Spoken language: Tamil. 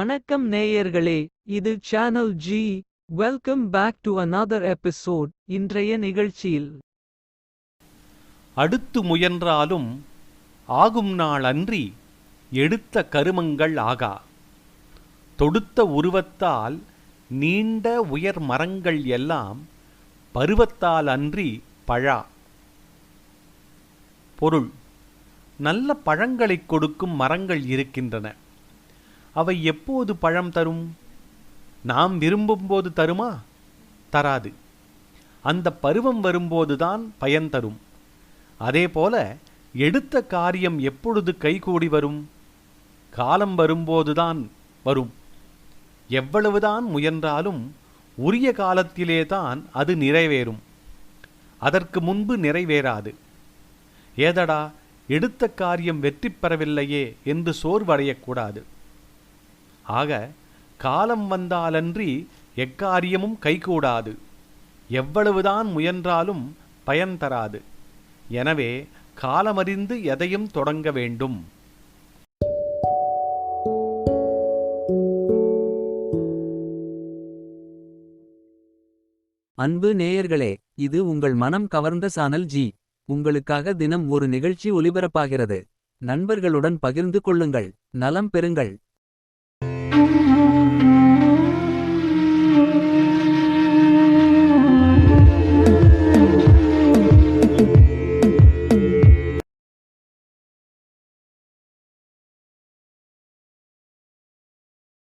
வணக்கம் நேயர்களே, இது channel G. Welcome back to another episode. இன்றைய நிகழ்ச்சியில் அடுத்து முயன்றாலும் ஆகும் நாள் அன்றி எடுத்த கருமங்கள் ஆகா. தொடுத்த உருவத்தால் நீண்ட உயர் மரங்கள் எல்லாம் பருவத்தால் அன்றி பழா. பொருள்: நல்ல பழங்களைக் கொடுக்கும் மரங்கள் இருக்கின்றன. அவை எப்போது பழம் தரும்? நாம் விரும்பும்போது தருமா? தராது. அந்த பருவம் வரும்போதுதான் பயன் தரும். அதேபோல எடுத்த காரியம் எப்பொழுது கைகூடி வரும்? காலம் வரும்போதுதான் வரும். எவ்வளவுதான் முயன்றாலும் உரிய காலத்திலேதான் அது நிறைவேறும். அதற்கு முன்பு நிறைவேறாது. ஏதடா, எடுத்த காரியம் வெற்றி பெறவில்லையே என்று சோர்வடையக்கூடாது. ஆக காலம் வந்தாலன்றி எக்காரியமும் கைகூடாது. எவ்வளவுதான் முயன்றாலும் பயன் தராது. எனவே காலமறிந்து எதையும் தொடங்க வேண்டும். அன்பு நேயர்களே, இது உங்கள் மனம் கவர்ந்த சேனல் ஜி. உங்களுக்காக தினம் ஒரு நிகழ்ச்சி ஒலிபரப்பாகிறது. நண்பர்களுடன் பகிர்ந்து கொள்ளுங்கள், நலம் பெறுங்கள்.